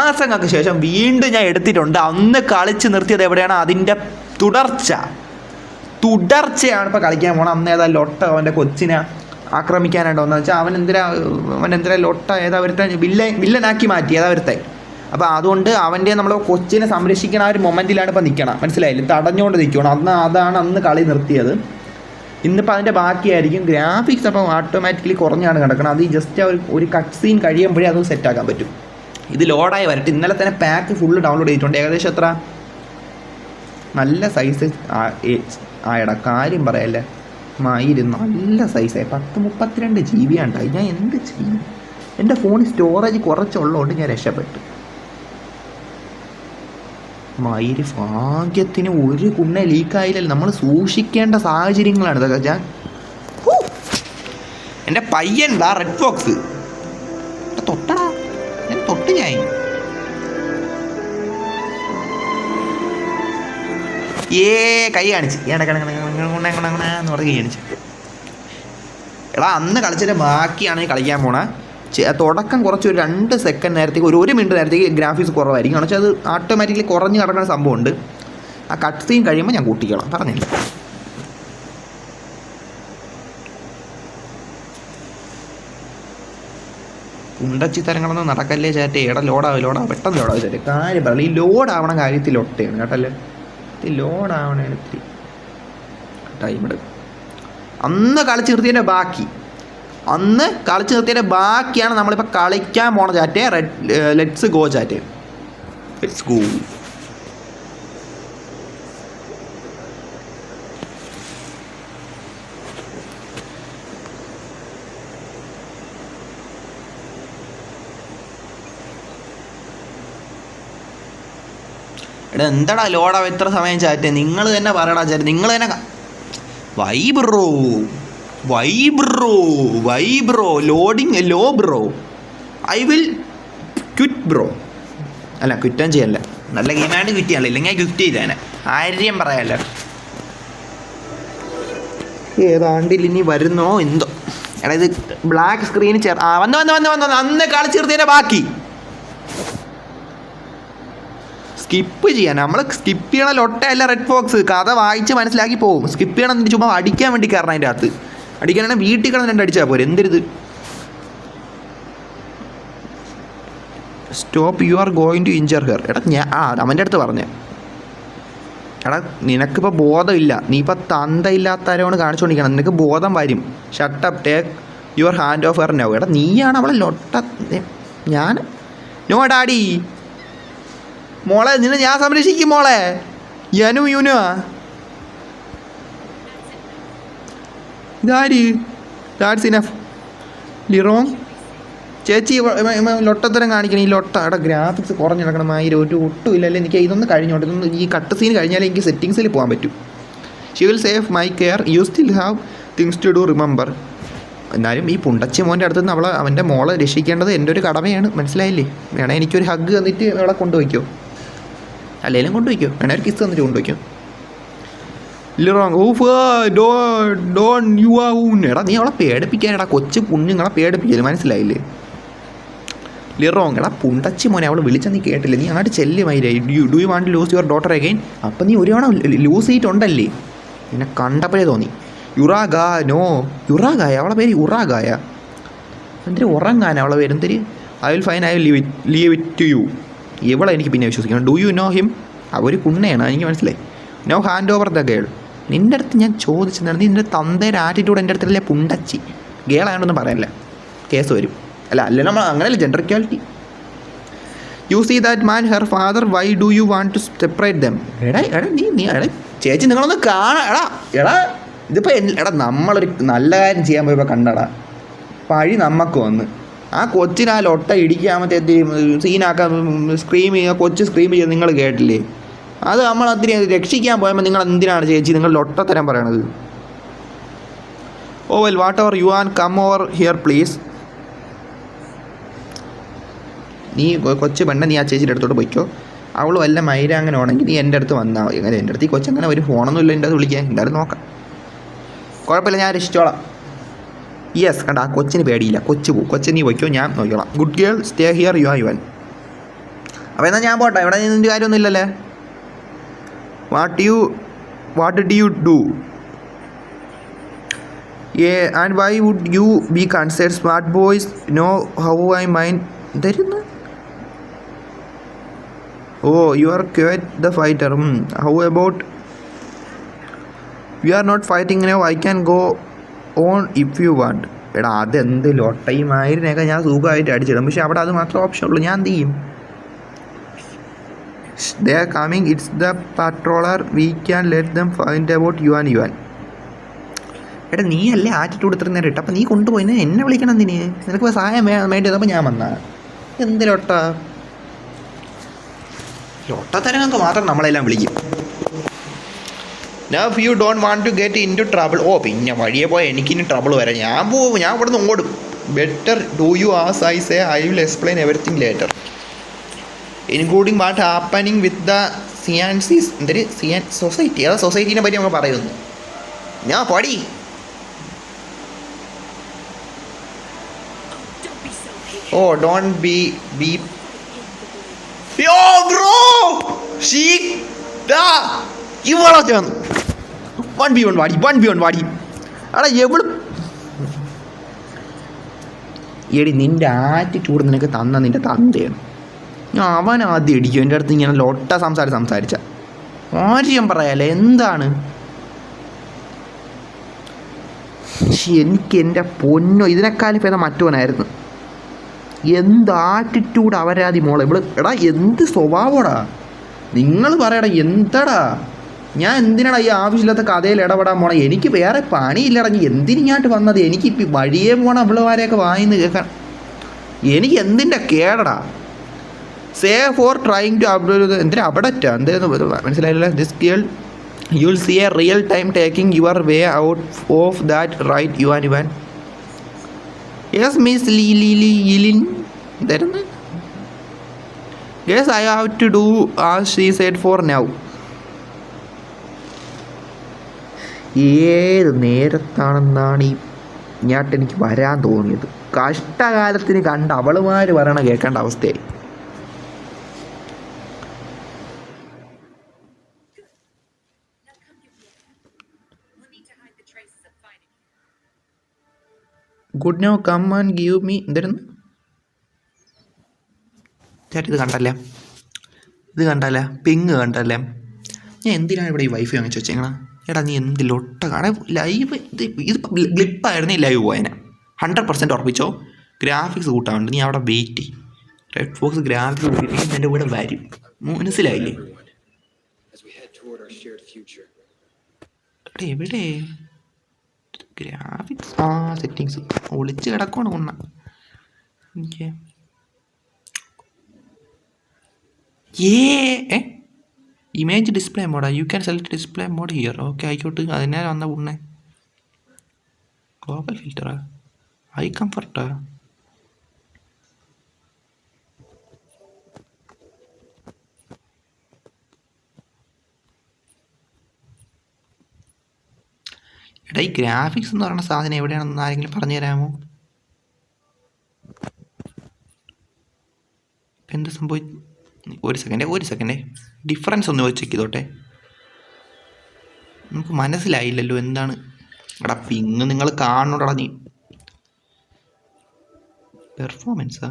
മാസങ്ങൾക്ക് ശേഷം വീണ്ടും ഞാൻ എടുത്തിട്ടുണ്ട്. അന്ന് കളിച്ച് നിർത്തിയത് എവിടെയാണ്? അതിൻ്റെ തുടർച്ചയാണ് ഇപ്പോൾ കളിക്കാൻ പോകണം. അന്ന് ഏതാ ലൊട്ട അവൻ്റെ കൊച്ചിനെ ആക്രമിക്കാനായിട്ട് വന്നതെന്ന് വെച്ചാൽ അവൻ എന്തിനാ ലൊട്ട ഏതാ വരുത്ത വില്ലനാക്കി മാറ്റി ഏതാ വരുത്തെ. അപ്പോൾ അതുകൊണ്ട് അവൻ്റെ നമ്മൾ കൊച്ചിനെ സംരക്ഷിക്കുന്ന ആ ഒരു മൊമെൻറ്റിലാണ് ഇപ്പോൾ നിൽക്കണം. മനസ്സിലായില്ലേ? തടഞ്ഞുകൊണ്ട് നിൽക്കണം. അതാണ് അന്ന് കളി നിർത്തിയത്. ഇന്നിപ്പോൾ അതിൻ്റെ ബാക്കിയായിരിക്കും. ഗ്രാഫിക്സ് അപ്പം ഓട്ടോമാറ്റിക്കലി കുറഞ്ഞാണ് കിടക്കണം. അത് ജസ്റ്റ് ഒരു കട്ട് സീൻ കഴിയുമ്പോഴേ അത് സെറ്റാക്കാൻ പറ്റും. ഇത് ലോഡായി വരട്ടെ. ഇന്നലെ തന്നെ പാക്ക് ഫുള്ള് ഡൗൺലോഡ് ചെയ്തിട്ടുണ്ട്. ഏകദേശം എത്ര നല്ല സൈസ് ആയടാ, കാര്യം പറയല്ലേ. നല്ല സൈസായി 32 GB ഉണ്ടായി. ഞാൻ എന്ത് ചെയ്യും? എൻ്റെ ഫോണിൽ സ്റ്റോറേജ് കുറച്ചുള്ളതുകൊണ്ട് ഞാൻ രക്ഷപ്പെട്ടു. ഭാഗ്യത്തിന് ഒരു കുണ്ണ ലീക്കായില്ലല്ലോ. നമ്മൾ സൂക്ഷിക്കേണ്ട സാഹചര്യങ്ങളാണ് ഇതൊക്കെ. ഞാൻ എൻ്റെ പയ്യൻടാ റെഡ് ഫോക്സ് തൊട്ടടാ, ഞാൻ തൊട്ട് ഞാൻ കൈ കാണിച്ച് എന്ന് പറഞ്ഞ് കൈ കാണിച്ച്. എടാ അന്ന് കളിച്ചതിൻ്റെ ബാക്കിയാണ് കളിക്കാൻ പോണേ. തുടക്കം കുറച്ച് ഒരു 2 സെക്കൻഡ് നേരത്തേക്ക് ഒരു മിനിറ്റ് നേരത്തേക്ക് ഗ്രാഫിക്സ് കുറവായിരിക്കും. കാരണം വെച്ചാൽ അത് ഓട്ടോമാറ്റിക്കലി കുറഞ്ഞ് കിടക്കുന്ന സംഭവമുണ്ട്. ആ കട്ട് സീൻ കഴിയുമ്പോൾ ഞാൻ കൂട്ടിക്കണം, പറഞ്ഞില്ല. ഉണ്ടച്ചി തരങ്ങളൊന്നും നടക്കല്ലേ ചേട്ടേ. എടാ ലോഡാവും പെട്ടെന്ന് ലോഡാവും ചേട്ടേ. കാര്യം പറയില്ല, ഈ ലോഡാവണ കാര്യത്തിൽ ഒട്ടയാണ് കേട്ടല്ലേ. ഇത് ലോഡാവണ ഇത്തിരി ടൈം എടുക്കും. അന്ന് കളിച്ച് നിർത്തിയതിൻ്റെ ബാക്കിയാണ് നമ്മളിപ്പോൾ കളിക്കാൻ പോണ ചാറ്റേ. ലെറ്റ്സ് ഗോ ചാറ്റേ, ലെറ്റ്സ് ഗോ. എടാ എന്താടാ ലോഡാ എത്ര സമയം ചാറ്റേ? നിങ്ങൾ തന്നെ പറയടാ ചാറ്റേ. നിങ്ങൾ തന്നെ വൈ ബ്രോ ലോഡിങ് ലോ bro. I will quit bro. അല്ല ക്വിറ്റും ചെയ്യല്ല, നല്ല ഗെയിമായിട്ട് ക്വിറ്റ് ചെയ്യാനല്ല, ഇല്ലെങ്കിൽ ക്വിറ്റ് ചെയ്തേനെ. ആര്യം പറയാല്ല. ഏതാണ്ടിൽ ഇനി വരുന്നോ എന്തോ. എടാ ഇത് ബ്ലാക്ക് സ്ക്രീന് വന്ന് അന്ന് കളിച്ചീർത്തതിൻ്റെ ബാക്കി സ്കിപ്പ് ചെയ്യാൻ. നമ്മൾ സ്കിപ്പ് ചെയ്യണ ലൊട്ടയല്ല റെഡ് ഫോക്സ്. കഥ വായിച്ച് മനസ്സിലാക്കി പോകും. സ്കിപ്പ് ചെയ്യണം ചുമ്മാ അടിക്കാൻ വേണ്ടി കയറണം. അതിൻ്റെ അകത്ത് അടിക്കാനാണെങ്കിൽ വീട്ടിൽ കിടന്ന് 2 അടിച്ചാൽ പോരെ. എന്തിരുത് stop, you are going to injure her. എടാ അവൻ്റെ അടുത്ത് പറഞ്ഞേ. എടാ നിനക്കിപ്പോൾ ബോധമില്ല, നീ ഇപ്പോൾ തന്തയില്ലാത്തവരോട് കാണിച്ചുകൊണ്ടിരിക്കണം. നിനക്ക് ബോധം വരും. Shut up, take your hand of her now. എടാ നീയാണ് അവളെ ലൊട്ട. ഞാൻ നോ ഡാഡി മോളെ, നിന്നെ ഞാൻ സംരക്ഷിക്കും മോളെ. യുനു ഇതാര്? That's enough ലിറോങ്. ചേച്ചി ലൊട്ടത്തരം കാണിക്കണം. ഈ ലൊട്ട എടാ ഗ്രാഫിക്സ് കുറഞ്ഞ് നടക്കണം. ഒരു ഒട്ടും ഇല്ലല്ലേ. എനിക്ക് ഇതൊന്ന് കഴിഞ്ഞോട്ടെ. ഈ കട്ട് സീൻ കഴിഞ്ഞാലേ എനിക്ക് സെറ്റിങ്സിൽ പോകാൻ പറ്റും. She will save my care, you still have things to do remember. എന്നാലും ഈ പുണ്ടച്ചി മോൻ്റെ അടുത്ത് നിന്ന് അവൻ്റെ മോളെ രക്ഷിക്കേണ്ടത് എൻ്റെ ഒരു കടമയാണ്. മനസ്സിലായില്ലേ? വേണേ എനിക്കൊരു ഹഗ് തന്നിട്ട് അവളെ കൊണ്ടുപോയിക്കോ, അല്ലെങ്കിലും കൊണ്ടുപോയിക്കോ. വേണേ ഒരു കിസ് തന്നിട്ട് കൊണ്ടുപോയിക്കോ. ലിറോങ് എടാ നീ അവളെ പേടിപ്പിക്കാനെടാ. കൊച്ചു കുഞ്ഞുങ്ങളെ പേടിപ്പിക്കല്, മനസ്സിലായില്ലേ? ലിറോങ് എടാ പുണ്ടച്ചി മോനെ, അവൾ വിളിച്ചാൽ നീ കേട്ടില്ലേ? നീ അങ്ങോട്ട് ചെല്ലുമായില്ലേ. Do you want to lose your daughter again? അപ്പം നീ ഒരു തവണ ലൂസ് ചെയ്തിട്ടുണ്ടല്ലേ? എന്നെ കണ്ടപ്പോഴേ തോന്നി. യുറാഗായ അവളെ പേര് യുറാഗായ. എന്തിരി ഉറങ്ങാൻ അവളെ പേര് എന്തിരി? I will fine, I will leave it to you. ഇവളെ എനിക്ക് പിന്നെ വിശ്വസിക്കണം. Do you know him? അവർ കുണ്ണയാണ്, എനിക്ക് മനസ്സിലായി. No hand over the girl. നിൻ്റെ അടുത്ത് ഞാൻ ചോദിച്ചെന്നാണ്. നിൻ്റെ തന്തയുടെ ആറ്റിറ്റ്യൂഡ് എൻ്റെ അടുത്തല്ലേ പുണ്ടച്ചി. ഗേളായോണ്ടൊന്നും പറയല്ല, കേസ് വരും. അല്ല നമ്മൾ അങ്ങനെയല്ല, gender equality. You see that man her father, why do you want to separate them? എടാ നീ ചേച്ചി നിങ്ങളൊന്ന് കാണാം. എടാ ഇതിപ്പോൾ നമ്മളൊരു നല്ല കാര്യം ചെയ്യാൻ പോയപ്പോൾ കണ്ടടാ പഴി നമുക്ക് വന്ന്. ആ കൊച്ചിന് ആ ലൊട്ട ഇടിക്കാമത്തെ സീനാക്കാൻ സ്ക്രീം ചെയ്യുക, കൊച്ച് സ്ക്രീം ചെയ്യുക നിങ്ങൾ കേട്ടില്ലേ? അത് നമ്മൾ അതിനെ രക്ഷിക്കാൻ പോയപ്പോൾ നിങ്ങൾ എന്തിനാണ് ചേച്ചി നിങ്ങൾ ലൊട്ടത്തരം പറയണത്? Oh well whatever you and come over here please. നീ കൊച്ചു പെണ്ണ, നീ ആ ചേച്ചിയുടെ അടുത്തോട്ട് പോയിക്കോ. അവൾ വല്ല മൈര അങ്ങനെ ആണെങ്കിൽ നീ എൻ്റെ അടുത്ത് വന്നാൽ മതി. അങ്ങനെ എൻ്റെ അടുത്ത് ഈ കൊച്ചങ്ങനെ ഒരു ഫോണൊന്നും ഇല്ല എൻ്റെ അടുത്ത് വിളിക്കാൻ. എന്തായാലും നോക്കാം, കുഴപ്പമില്ല, ഞാൻ രക്ഷിച്ചോളാം. യെസ് കണ്ട, ആ കൊച്ചിന് പേടിയില്ല. കൊച്ചു നീ പോയിക്കോ, ഞാൻ നോക്കിക്കോളാം. Good girl, stay here, you are Yuan. അപ്പോൾ എന്നാൽ ഞാൻ പോട്ടെ, ഇവിടെ നിന്നിട്ട് കാര്യമൊന്നും ഇല്ലല്ലേ. What did you do? And why would you be considered smart boys no how I mind തരുന്നു. Oh you are quite the fighter. How about you are not fighting now, I can go on if you want. എടാ അതെന്ത് ലൊട്ടയും ആയിരനൊക്കെ ഞാൻ സുഖമായിട്ട് അടിച്ചിടും, പക്ഷെ അവിടെ അത് മാത്രമേ option ഉള്ളൂ. ഞാൻ എന്ത് ചെയ്യും? They are coming, it's the patroller, we can let them find about Yuan. എടാ നീ അല്ലേ ആറ്റിറ്റ്യൂഡ് ഇത്ര നേരം ഇട്ട്, അപ്പം നീ കൊണ്ടുപോയി എന്നെ വിളിക്കണം എന്തിന്? നിനക്ക് സഹായം വേണ്ടി വന്നപ്പോൾ ഞാൻ വന്നാ. എന്ത് ലൊട്ടത്തരങ്ങൾക്ക് മാത്രം നമ്മളെല്ലാം വിളിക്കും. Now if you don't want to get into trouble, ഓ പിന്നെ വഴിയെ പോയാൽ എനിക്കിനി ട്രബിൾ വരാം. ഞാൻ ഇവിടെ നിന്ന് ഓടും. Better do you as I say, I will explain everything later including what happening with the സിയാൻസീസ്. എന്തൊരു സൊസൈറ്റി, അതാ സൊസൈറ്റീനെ പറ്റി നമ്മൾ പറയുന്നു. ഞാൻ പടി oh don't be yo bro ഇവളൊക്കെ വന്നു. 1v1 വാടി. എടാ എവിടെ എടി നിൻ്റെ ആറ്റിറ്റ്യൂഡ് നിനക്ക് തന്ന നിൻ്റെ തന്തയാണ്. അവൻ ആദ്യം ഇടിക്കും എൻ്റെ അടുത്ത് ഇങ്ങനെ ലൊട്ട സംസാരിച്ച ആര്യം പറയാല്ലേ എന്താണ്. എനിക്ക് എൻ്റെ പൊന്നോ ഇതിനേക്കാളും ഭേദം മറ്റവനായിരുന്നു. എന്ത് ആറ്റിറ്റ്യൂഡ് അവരാതി മോളെ ഇവിടെ. എടാ എന്ത് സ്വഭാവടാ നിങ്ങൾ പറയടാ. എന്താടാ ഞാൻ എന്തിനാടാ ഈ ആവശ്യമില്ലാത്ത കഥയിൽ ഇടപെടാൻ പോണേ? എനിക്ക് വേറെ പണിയില്ലടാ. നീ എന്തിനിങ്ങോട്ട് വന്നത്? എനിക്കിപ്പോൾ വഴിയേ പോണ അവളുമാരെയൊക്കെ വായിന്ന് കേൾക്കാൻ എനിക്ക് എന്തിൻ്റെ കേടടാ. Say for trying to upload എന്തിനാ അപഡറ്റാ എന്തായിരുന്നു മനസ്സിലായില്ല. This girl you will see a real time taking your way out of that right Yuan. Yes miss Lilin എന്തായിരുന്നു? Yes I have to do as she said for now. ഏത് നേരത്താണെന്നാണ് ഈ ഞാട്ടെനിക്ക് വരാൻ തോന്നിയത്. കഷ്ടകാലത്തിന് കണ്ട അവളുമാർ പറയണ കേൾക്കേണ്ട അവസ്ഥയായി. Good now come and give me. എന്തായിരുന്നു ചേട്ടാ? ഇത് കണ്ടല്ലേ പിങ് കണ്ടല്ലേ? ഞാൻ എന്തിനാണ് ഇവിടെ ഈ വൈഫൈ വാങ്ങിച്ച് വെച്ചേക്കണം? എടാ നീ എന്ത് ലൊട്ട കാണാൻ ലൈവ് ഇതിപ്പോൾ ഗ്ലിപ്പായിരുന്നു ഈ ലൈവ് പോയനെ 100% ഉറപ്പിച്ചോ. ഗ്രാഫിക്സ് കൂട്ടാറുണ്ട്. നീ അവിടെ വെയിറ്റ് ചെയ്യും. റെഡ് ഫോക്സ് ഗ്രാഫിക്സ് കൂട്ടിയിട്ട് എൻ്റെ കൂടെ വരും. മനസ്സിലായില്ലേ? എവിടെ ഗ്രാഫിക്സ്? സെറ്റിങ്സ് ഒളിച്ച് കിടക്കുവാണ് കൊണ്ണ. എനിക്ക് ഇമേജ് ഡിസ്പ്ലേ മോഡാ. You can select display mode here. Okay ആയിക്കോട്ടെ. അതിനെ വന്ന ഉണ്ണേ ഗ്ലോബൽ ഫിൽറ്ററാ, ഐ കംഫർട്ടാ. എടാ ഈ ഗ്രാഫിക്സ് എന്ന് പറയുന്ന സാധനം എവിടെയാണെന്ന് ആരെങ്കിലും പറഞ്ഞു തരാമോ? ഇപ്പം എന്ത് സംഭവിച്ചു? ഒരു സെക്കൻഡേ ഡിഫറൻസ് ഒന്ന് ചെക്ക് ചെയ്തോട്ടെ. നമുക്ക് മനസ്സിലായില്ലല്ലോ എന്താണ്. എടാ പിങ് നിങ്ങൾ കാണണോടാ നീ. പെർഫോമൻസാ?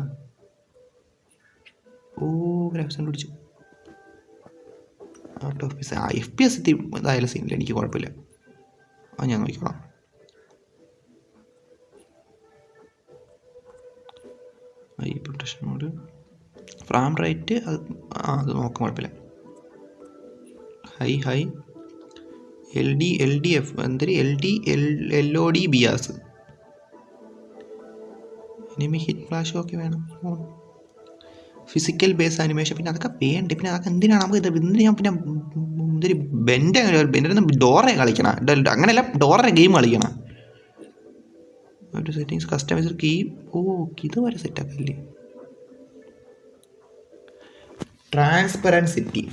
ഓ ഗ്രാഫിക്സ് കണ്ടുപിടിച്ചു. Out of piece. FPS ഇതായാലും സീനില്ല, എനിക്ക് കുഴപ്പമില്ല. ഞാൻ നോക്കിക്കോളാം. Eye protection mode, frame rate അത് നോക്കാൻ കുഴപ്പമില്ല. ഹൈ LDF എന്തൊരു LOD bias. Enemy hit flash ഒക്കെ വേണം. ഫിസിക്കൽ ബേസ് ആനിമേഷൻ പിന്നെ അതൊക്കെ വേണ്ട. പിന്നെ അതൊക്കെ എന്തിനാണ് നമുക്ക് എന്തിനാ ഞാൻ പിന്നെ എന്തൊരു ബെൻ്റെ ഡോറെ കളിക്കണം. അങ്ങനെയല്ല ഡോറെ ഗെയിം കളിക്കണം. ഒരു സെറ്റിങ്സ് കസ്റ്റമൈസർ കീ. ഓ ഇതുവരെ സെറ്റാക്കല്ലേ. ട്രാൻസ്പെറൻസിറ്റി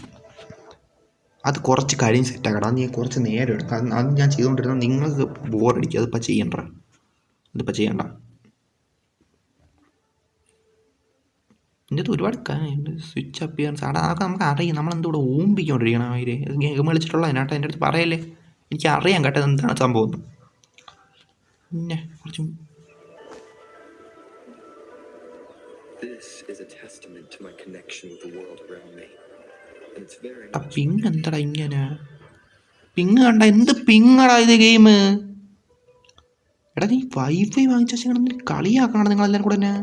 അത് കുറച്ച് കഴിഞ്ഞ് സെറ്റാക്കണം. അത് നീ കുറച്ച് നേരം എടുക്കാം. അത് ഞാൻ ചെയ്തുകൊണ്ടിരുന്നത് നിങ്ങൾക്ക് ബോറടിക്കുക. അതിപ്പോൾ ചെയ്യണ്ട. അടുത്ത് ഒരുപാട് സ്വിച്ച് അപ്പിയൻസ് അതൊക്കെ നമുക്ക് അറിയാം. നമ്മളെന്തോടെ ഓമ്പിക്കൊണ്ടിരിക്കണം അവർ ഗെയിം കളിച്ചിട്ടുള്ള അതിനായിട്ട് എൻ്റെ അടുത്ത് പറയല്ലേ. എനിക്ക് അറിയാം കേട്ടോ എന്താണ് സംഭവം. പിന്നെ കുറച്ചും പിങ് എന്താടാ ഇങ്ങനെ പിങ് കണ്ട എന്ത് പിങ്ങടാ ഇത് ഗെയിം. എടാ നീ വൈഫൈ വാങ്ങിച്ച കളിയാക്കണം നിങ്ങളെല്ലാവരും കൂടെ തന്നെ.